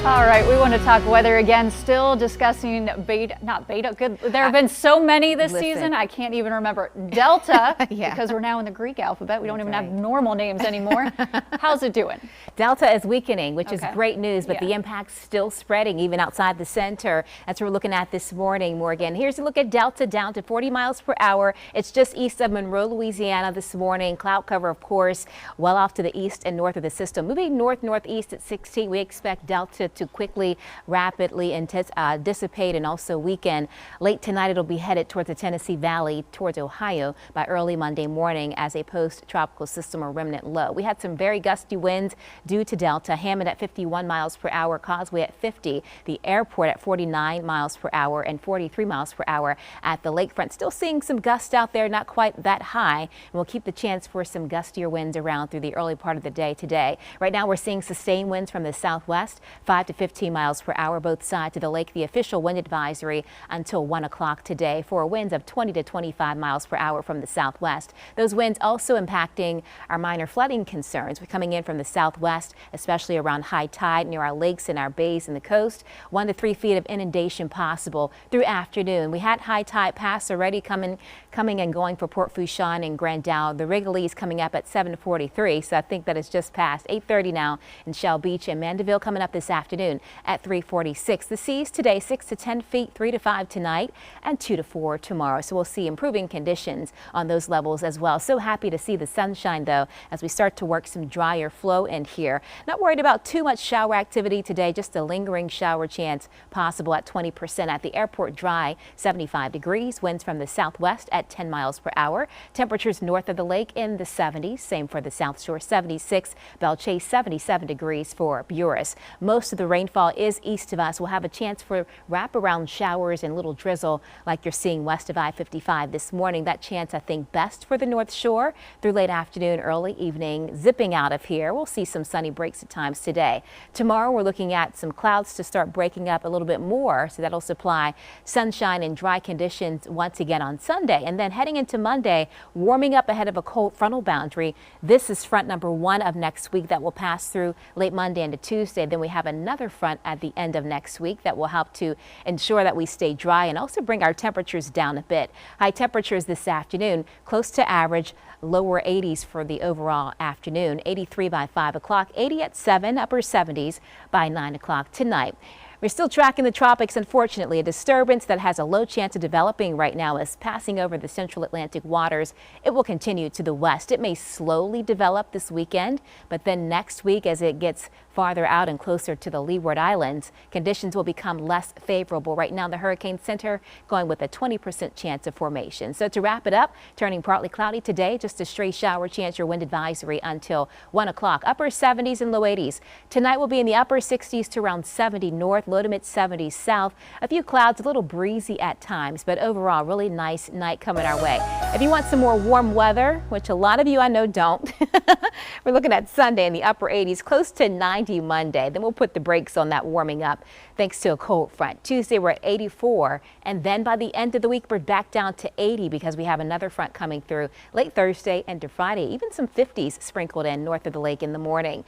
All right, we want to talk weather again. Still discussing beta, not beta. Good. There have been so many this season. I can't even remember Delta because we're now in the Greek alphabet. We don't even have normal names anymore. How's it doing? Delta is weakening, which is great news, but the impact's still spreading even outside the center. That's what we're looking at this morning, Morgan. Here's a look at Delta down to 40 miles per hour. It's just east of Monroe, Louisiana this morning. Cloud cover, of course, well off to the east and north of the system. Moving north-northeast at 16, we expect Delta to quickly, rapidly dissipate and also weaken. Late tonight, it'll be headed towards the Tennessee Valley, towards Ohio by early Monday morning as a post-tropical system or remnant low. We had some very gusty winds due to Delta. Hammond at 51 miles per hour, Causeway at 50, the airport at 49 miles per hour and 43 miles per hour at the lakefront. Still seeing some gusts out there, not quite that high. And we'll keep the chance for some gustier winds around through the early part of the day today. Right now, we're seeing sustained winds from the southwest, 5 to 15 miles per hour, both sides of the lake. The official wind advisory until 1 o'clock today for winds of 20 to 25 miles per hour from the southwest. Those winds also impacting our minor flooding concerns. We're coming in from the southwest, especially around high tide near our lakes and our bays and the coast. 1 to 3 feet of inundation possible through afternoon. We had high tide pass already coming and going for Port Fourchon and Grand Isle. The Wrigley's coming up at 7:43, so I think that it's just past 8:30 now in Shell Beach and Mandeville coming up this afternoon at 3:46. The seas today 6 to 10 feet, 3 to 5 tonight and 2 to 4 tomorrow. So we'll see improving conditions on those levels as well. So happy to see the sunshine though as we start to work some drier flow in here. Not worried about too much shower activity today, just a lingering shower chance possible at 20% at the airport. Dry, 75 degrees, winds from the southwest at 10 miles per hour. Temperatures north of the lake in the 70s, same for the South Shore, 76. Belle Chase, 77 degrees for Buras. Most of the rainfall is east of us. We'll have a chance for wraparound showers and little drizzle like you're seeing west of I-55 this morning. That chance, I think, best for the North Shore through late afternoon, early evening. Zipping out of here, we'll see some sunny breaks at times today. Tomorrow, we're looking at some clouds to start breaking up a little bit more, so that'll supply sunshine and dry conditions once again on Sunday. And then heading into Monday, warming up ahead of a cold frontal boundary. This is front number 1 of next week that will pass through late Monday into Tuesday. Then we have another front at the end of next week that will help to ensure that we stay dry and also bring our temperatures down a bit. High temperatures this afternoon, close to average, lower 80s for the overall afternoon. 83 by 5 o'clock, 80 at 7, upper 70s by 9 o'clock tonight. We're still tracking the tropics. Unfortunately, a disturbance that has a low chance of developing right now is passing over the central Atlantic waters. It will continue to the west. It may slowly develop this weekend, but then next week as it gets farther out and closer to the Leeward Islands, conditions will become less favorable. Right now, the Hurricane Center going with a 20% chance of formation. So to wrap it up, turning partly cloudy today, just a stray shower chance, your wind advisory until 1 o'clock. Upper 70s and low 80s. Tonight will be in the upper 60s to around 70 north, low to mid 70s south. A few clouds, a little breezy at times, but overall, really nice night coming our way. If you want some more warm weather, which a lot of you I know don't, we're looking at Sunday in the upper 80s, close to 90 Monday. Then we'll put the brakes on that warming up thanks to a cold front. Tuesday, we're at 84, and then by the end of the week, we're back down to 80 because we have another front coming through late Thursday and to Friday. Even some 50s sprinkled in north of the lake in the morning.